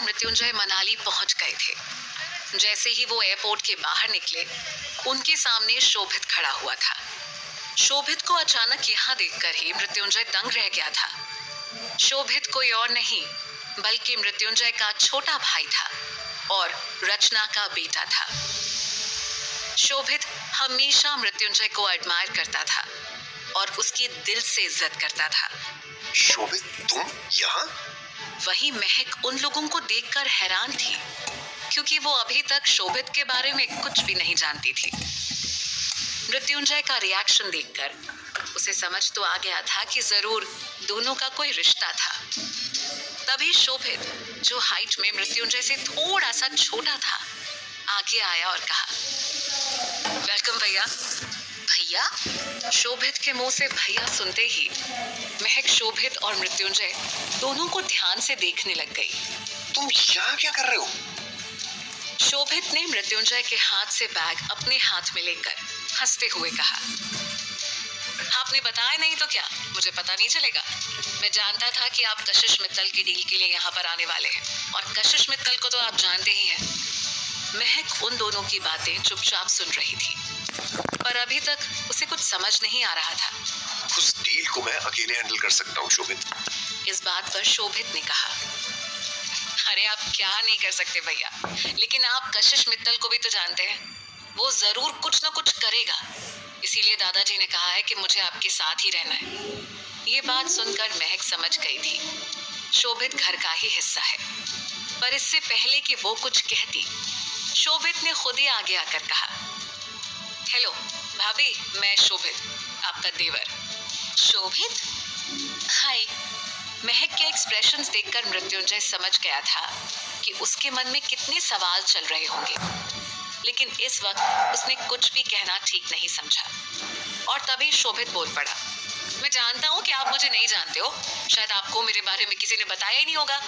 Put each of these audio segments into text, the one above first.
मृत्युंजय मनाली पहुंच गए थे। जैसे ही वो एयरपोर्ट के बाहर निकले, उनके सामने शोभित खड़ा हुआ था। शोभित को अचानक यहाँ देखकर ही मृत्युंजय दंग रह गया था। शोभित कोई और नहीं बल्कि मृत्युंजय का छोटा भाई था और रचना का बेटा था। शोभित हमेशा मृत्युंजय को एडमायर करता था और उसकी दिल से इज्जत करता था। शोभित, तुम यहाँ? वही महक उन लोगों को देखकर हैरान थी, क्योंकि वो अभी तक शोभित के बारे में कुछ भी नहीं जानती थी। मृत्युंजय का रिएक्शन देखकर उसे समझ तो आ गया था कि जरूर दोनों का कोई रिश्ता था। तभी शोभित, जो हाइट में मृत्युंजय से थोड़ा सा छोटा था, आगे आया और कहा, वेलकम भैया। भैया? शोभित के मुंह से भैया सुनते ही महक शोभित और मृत्युंजय दोनों को ध्यान से देखने लग गई। तुम यहाँ क्या कर रहे हो? शोभित ने मृत्युंजय के हाथ से बैग अपने हाथ में लेकर हंसते हुए कहा, आपने बताया नहीं तो क्या, मुझे पता नहीं चलेगा। मैं जानता था कि आप कशिश मित्तल की डील के लिए यहाँ पर आने वाले हैं, और कशिश मित्तल को तो आप जानते ही हैं। महक उन दोनों की बातें चुपचाप सुन रही थी, पर अभी तक उसे कुछ समझ नहीं आ रहा था। उस डील को मैं अकेले हैंडल कर सकता हूँ शोभित। इस बात पर शोभित ने कहा, अरे आप क्या नहीं कर सकते भैया, लेकिन आप कशिश मित्तल को भी तो जानते हैं, वो जरूर कुछ ना कुछ करेगा। इसीलिए दादाजी ने कहा है कि मुझे आपके साथ ही रहना है। ये बात सुनकर महक समझ गई थी शोभित घर का ही हिस्सा है, पर इससे पहले कि वो कुछ कहती, शोभित ने खुद ही आगे आकर कहा, हेलो भाभी, मैं शोभित, आपका देवर। शोभित? हाय। महक के एक्सप्रेशंस देखकर मृत्युंजय समझ गया था कि उसके मन में कितने सवाल चल रहे होंगे, लेकिन इस वक्त उसने कुछ भी कहना ठीक नहीं समझा। और तभी शोभित बोल पड़ा, मैं जानता हूँ कि आप मुझे नहीं जानते हो, शायद आपको मेरे बारे में किसी ने बताया ही नहीं होगा,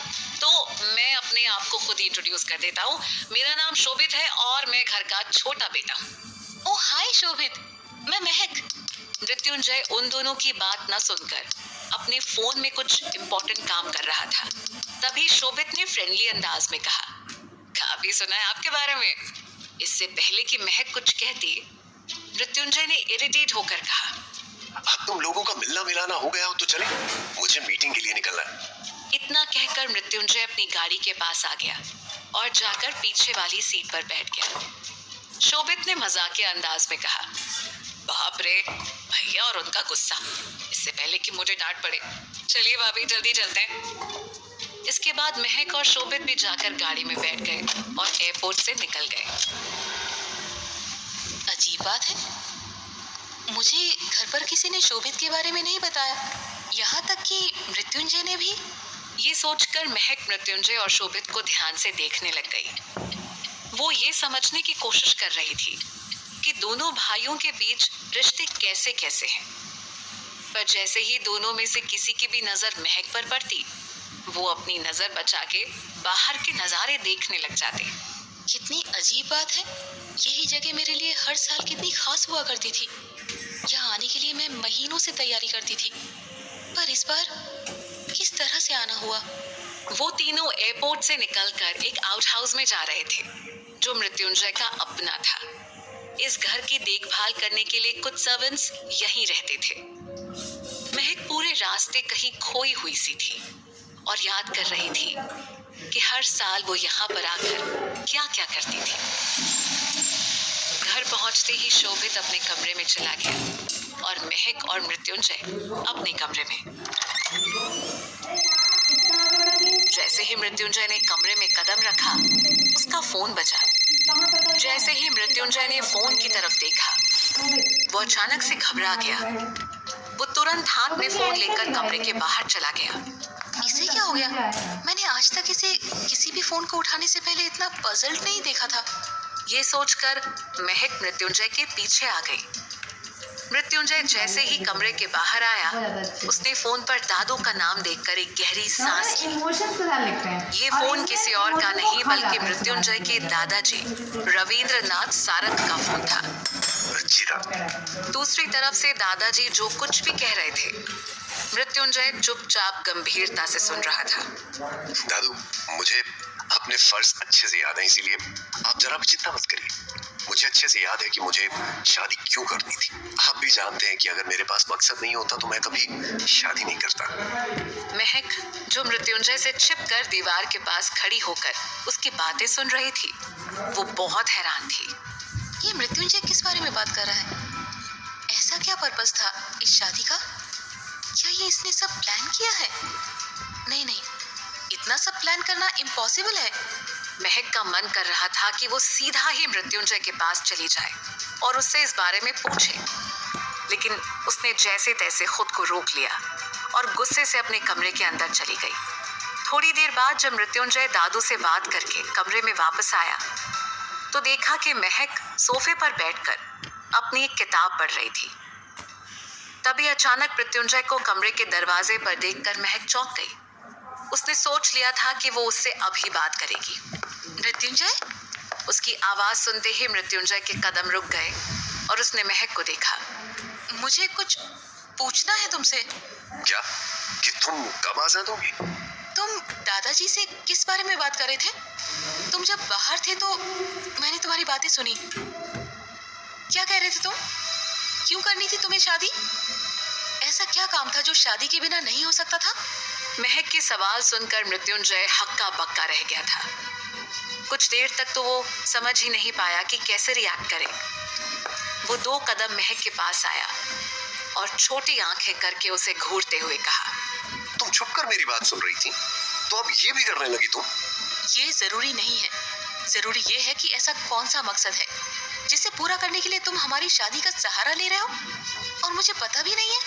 तो मैं अपने आप को खुद इंट्रोड्यूस कर देता हूँ। मेरा नाम शोभित है और मैं घर का छोटा बेटा हूँ। ओह हाय शोभित, मैं महक। मृत्युंजय उन दोनों की बात न सुनकर अपने फोन में कुछ इम्पोर्टेंट काम कर रहा था। तभी शोभित ने फ्रेंडली अंदाज में कहा, काफी सुना है आपके बारे में। इससे पहले कि महक कुछ कहती, मृत्युंजय ने इरिटेट होकर कहा, अब तुम लोगों का मिलना मिलाना हो गया हो तो चले, मुझे मीटिंग के लिए निकलना है। इतना कहकर मृत्युंजय अपनी गाड़ी के पास आ गया और जाकर पीछे वाली सीट पर बैठ गया। शोभित ने मजाकिया अंदाज में कहा, बाप रे, भैया और उनका गुस्सा, इससे पहले कि मुझे डांट पड़े। चलिए भाभी, जल्दी चलते हैं। इसके बाद महक और शोभित भी जाकर गाड़ी में बैठ गए और एयरपोर्ट से निकल गए। अजीब बात है, मुझे घर पर किसी ने शोभित के बारे में नहीं बताया, यहाँ तक कि मृत्युंजय ने भी। ये सोचकर महक मृत्युंजय और शोभित को ध्यान से देखने लग गई। वो ये समझने की कोशिश कर रही थी कि दोनों भाइयों के बीच रिश्ते कैसे कैसे हैं, पर जैसे ही दोनों में से किसी की भी नजर महक पर पड़ती, वो अपनी नजर बचा के बाहर के नजारे देखने लग जाते। कितनी अजीब बात है, यही जगह मेरे लिए हर साल कितनी खास हुआ करती थी। यहाँ आने के लिए मैं महीनों से तैयारी करती थी, पर इस बार किस तरह से आना हुआ। वो तीनों एयरपोर्ट से निकलकर एक आउट हाउस में जा रहे थे, जो मृत्युंजय का अपना था। इस घर की देखभाल करने के लिए कुछ सर्वेंट्स यहीं रहते थे। महक पूरे रास्ते कहीं खोई हुई सी थी और याद कर रही थी कि हर साल वो यहाँ पर आकर क्या क्या करती थी। घर पहुंचते ही शोभित अपने कमरे में चला गया और महक और मृत्युंजय अपने कमरे में। जैसे ही मृत्युंजय ने कमरे में कदम रखा, उसका फोन बजा। जैसे ही मृत्युंजय ने फोन की तरफ देखा, वो अचानक से घबरा गया। वो तुरंत हाथ में फोन लेकर कमरे के बाहर चला गया। इसे क्या हो गया? मैंने आज तक इसे किसी भी फोन को उठाने से पहले इतना पजल्ड नहीं देखा था। ये सोचकर महक मृत्युंजय के पीछे आ गई। मृत्युंजय जैसे ही कमरे के बाहर आया, उसने फोन पर दादू का नाम देखकर एक गहरी सांस ली। ये फोन किसी और का नहीं बल्कि मृत्युंजय के दादाजी रविंद्रनाथ सारंग का फोन था। दूसरी तरफ से दादाजी जो कुछ भी कह रहे थे, मृत्युंजय चुपचाप गंभीरता से सुन रहा था। दादू, मुझे अपने फर्ज अच्छे से याद है, इसीलिए आप जरा भी चिंता मत करिए। मुझे अच्छे से याद है कि मुझे शादी क्यों करनी थी। आप भी जानते हैं कि अगर मेरे पास मकसद नहीं होता तो मैं कभी शादी नहीं करता। महक, जो मृत्युंजय से छिपकर दीवार के पास खड़ी होकर उसकी बातें सुन रही थी, वो बहुत हैरान थी। ये मृत्युंजय किस बारे में बात कर रहा है? ऐसा क्या पर्पस था इस शादी का? क्या ये इसने सब प्लान किया है? नहीं, इतना सब प्लान करना इम्पॉसिबल है। महक का मन कर रहा था कि वो सीधा ही मृत्युंजय के पास चली जाए और उससे इस बारे में पूछे, लेकिन उसने जैसे तैसे खुद को रोक लिया और गुस्से से अपने कमरे के अंदर चली गई। थोड़ी देर बाद जब मृत्युंजय दादू से बात करके कमरे में वापस आया तो देखा कि महक सोफे पर बैठकर अपनी एक किताब पढ़ रही थी। तभी अचानक मृत्युंजय को कमरे के दरवाजे पर देखकर महक चौंक गई। उसने सोच लिया था कि वो उससे अभी बात करेगी। मृत्युंजय? उसकी आवाज सुनते ही मृत्युंजय के कदम रुक गए और उसने महक को देखा। मुझे कुछ पूछना है तुमसे। क्या? कि तुम कब आजाद होगी? तुम दादाजी से किस बारे में बात कर रहे थे? तुम जब बाहर थे तो मैंने तुम्हारी बातें सुनी। क्या कह रहे थे तुम? क्यों करनी थी तुम्हें शादी? ऐसा क्या काम था जो शादी के बिना नहीं हो सकता था? महक के सवाल सुनकर मृत्युंजय हक्का बक्का रह गया था। कुछ देर तक तो वो समझ ही नहीं पाया कि कैसे रिएक्ट करे। वो 2 कदम महक के पास आया और छोटी आंखें करके उसे घूरते हुए कहा, तुम छुप कर मेरी बात सुन रही थी, तो अब ये भी करने लगी तुम? ये जरूरी नहीं है। जरूरी ये है कि ऐसा कौन सा मकसद है जिसे पूरा करने के लिए तुम हमारी शादी का सहारा ले रहे हो और मुझे पता भी नहीं है।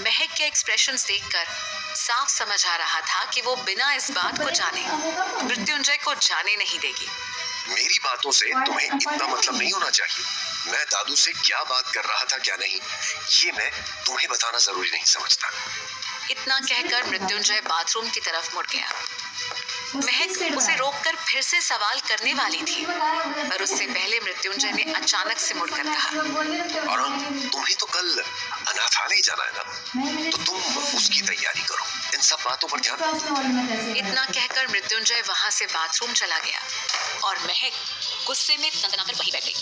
महक के एक्सप्रेशंस देखकर साफ समझ आ रहा था कि वो बिना इस बात को जाने मृत्युंजय को जाने नहीं देगी। मेरी बातों से तुम्हें इतना मतलब नहीं होना चाहिए। मैं दादू से क्या बात कर रहा था क्या नहीं, ये मैं तुम्हें बताना जरूरी नहीं समझता। इतना कहकर मृत्युंजय बाथरूम की तरफ मुड़ गया। महक उसे रोककर फिर से सवाल करने वाली थी, पर उससे पहले मृत्युंजय ने अचानक से मुड़कर कहा, और तुम्हें तो कल अनाथालय जाना है ना, तो तुम उसकी तैयारी करो, इन सब बातों पर ध्यान। इतना कहकर मृत्युंजय वहां से बाथरूम चला गया और महक गुस्से में तनतनाकर वहीं बैठ गई।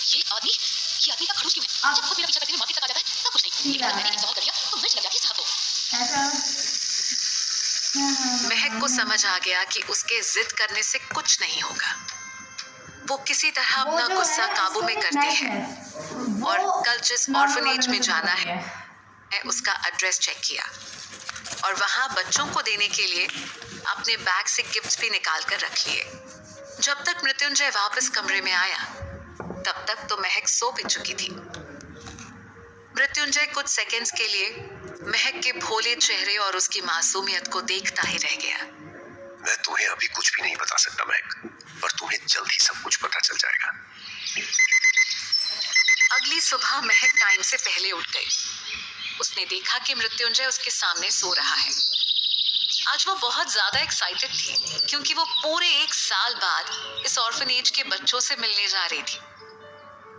ये आदमी का खड़ूस क्यों है? जब खुद मेरा पीछा करते हुए मार्केट तक आ जाता है तब कुछ नहीं, लेकिन अगर मैंने एक सवाल कर लिया तो मिर्च लग जाती है साहब को। महक को समझ आ गया कि उसके जिद करने से कुछ नहीं होगा। वो किसी तरह अपना गुस्सा काबू में करती है और कल जिस ऑर्फनेज में जाना है उसका एड्रेस चेक किया और वहां बच्चों को देने के लिए अपने बैग से गिफ्ट्स भी निकाल कर रख लिए। जब तक मृत्युंजय वापस कमरे में आया तब तक तो महक सो भी चुकी थी। मृत्युंजय कुछ सेकंड्स के लिए महक के भोले चेहरे और उसकी मासूमियत को देखता ही रह गया। मैं तुम्हें अभी कुछ भी नहीं बता सकता महक, पर तुम्हें जल्द ही सब कुछ पता चल जाएगा। अगली सुबह महक टाइम से पहले उठ गई। उसने देखा कि मृत्युंजय उसके सामने सो रहा है। आज वो बहुत ज्यादा एक्साइटेड थी क्योंकि वो पूरे 1 साल बाद इस ऑर्फनेज के बच्चों से मिलने जा रही थी।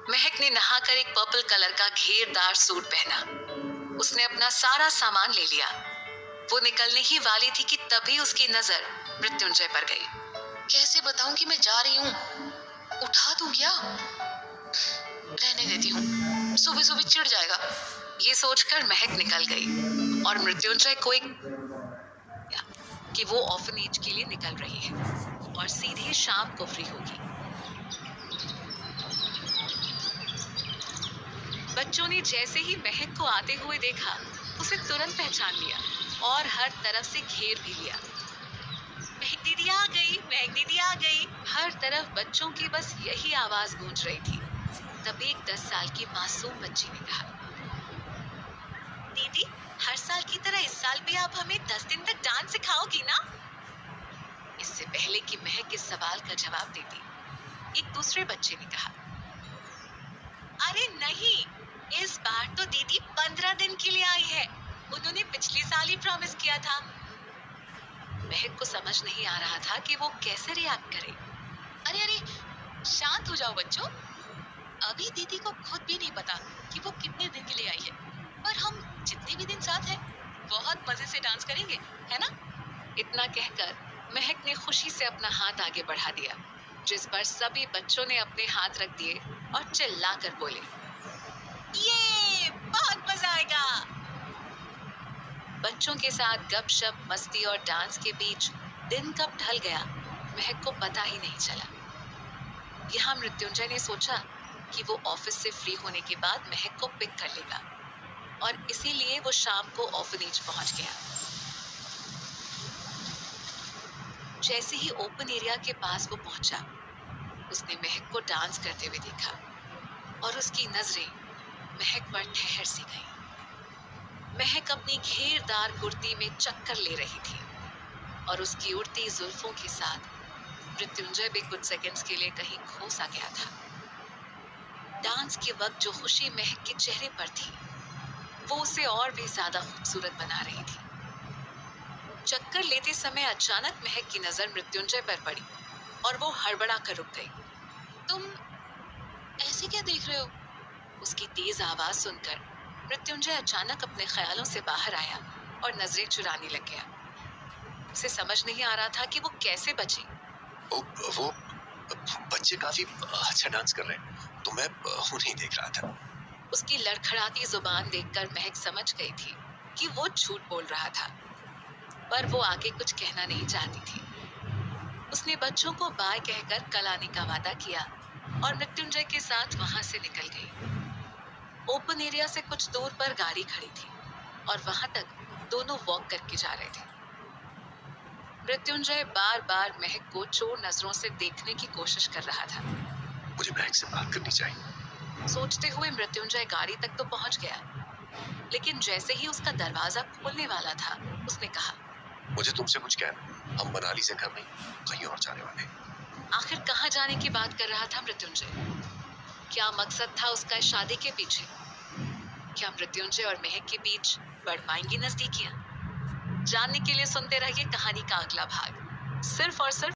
महक ने नहाकर एक पर्पल कलर का घेरदार सूट पहना। उसने अपना सारा सामान ले लिया। वो निकलने ही वाली थी कि तभी उसकी नजर मृत्युंजय पर गई। कैसे बताऊं कि मैं जा रही हूँ? उठा दूं क्या? रहने देती हूँ, सुबह सुबह चिढ़ जाएगा। ये सोचकर महक निकल गई और मृत्युंजय को एक कि वो ऑर्फनेज के लिए निकल रही है और सीधे शाम को फ्री होगी। बच्चों ने जैसे ही महक को आते हुए देखा उसे तुरंत पहचान लिया और हर तरफ से घेर भी लिया। महक दीदी आ गई, महक दीदी आ गई। हर तरफ बच्चों की बस यही आवाज गूंज रही थी। तभी एक 10 साल की मासूम बच्ची ने कहा, दीदी हर साल की तरह इस साल भी आप हमें 10 दिन तक डांस सिखाओगी ना? इससे पहले कि महक इस सवाल का जवाब देती, एक दूसरे बच्चे ने कहा, अरे नहीं, इस बार तो दीदी 15 दिन के लिए आई है। उन्होंने पिछले साल ही प्रॉमिस किया था। महक को समझ नहीं आ रहा था कि वो कैसे रिएक्ट करे। अरे शांत हो जाओ बच्चों। अभी दीदी को खुद भी नहीं पता कि वो कितने दिन के लिए आई है, पर हम जितने भी दिन साथ हैं बहुत मजे से डांस करेंगे, है ना? इतना कहकर महक ने खुशी से अपना हाथ आगे बढ़ा दिया, जिस पर सभी बच्चों ने अपने हाथ रख दिए और चिल्लाकर बोले, ये बहुत मजा आएगा। बच्चों के साथ गपशप, मस्ती और डांस के बीच दिन कब ढल गया महक को पता ही नहीं चला। यहाँ मृत्युंजय ने सोचा कि वो ऑफिस से फ्री होने के बाद महक को पिक कर लेगा और इसीलिए वो शाम को ऑर्फनेज पहुंच गया। जैसे ही ओपन एरिया के पास वो पहुंचा, उसने महक को डांस करते हुए देखा और उसकी नजरें महक पर ठहर सी गईं। महक अपनी घेरदार कुर्ती में चक्कर ले रही थी और उसकी उड़ती जुल्फों के साथ मृत्युंजय भी कुछ सेकंड्स के लिए कहीं खो सा गया था। डांस के वक्त जो खुशी महक के चेहरे पर थी, वो उसे और भी ज्यादा खूबसूरत बना रही थी। चक्कर लेते समय अचानक महक की नजर मृत्युंजय पर पड़ी और वो हड़बड़ा कर रुक गई। तुम ऐसे क्या देख रहे हो? उसकी तेज आवाज सुनकर मृत्युंजय अचानक अपने ख्यालों से बाहर आया और नजरें चुराने लग गया। उसे समझ नहीं आ रहा था कि वो कैसे बचे। वो बच्चे काफी अच्छा डांस कर रहे हैं, तो मैं उन्हें देख रहा था। उसकी लड़खड़ाती जुबान देखकर महक समझ गई थी कि वो झूठ बोल रहा था, पर वो आगे कुछ कहना नहीं चाहती थी। उसने बच्चों को बाय कहकर कल आने का वादा किया और मृत्युंजय के साथ वहां से निकल गई। ओपन एरिया से कुछ दूर पर गाड़ी खड़ी थी और वहां तक दोनों वॉक करके जा रहे थे। मृत्युंजय बार बार महक को चोर नजरों से देखने की कोशिश कर रहा था। मुझे महक से बात करनी चाहिए, सोचते हुए मृत्युंजय गाड़ी तक तो पहुंच गया, लेकिन जैसे ही उसका दरवाजा खोलने वाला था, उसने कहा, मुझे तुमसे कुछ कहना। हम मनाली से घर नहीं, कहीं और जाने वाले। आखिर कहाँ जाने की बात कर रहा था मृत्युंजय? क्या मकसद था उसका इस शादी के पीछे? क्या मृत्युंजय और महक के बीच बढ़ पाएंगी नजदीकियां? जानने के लिए सुनते रहिए कहानी का अगला भाग, सिर्फ और सिर्फ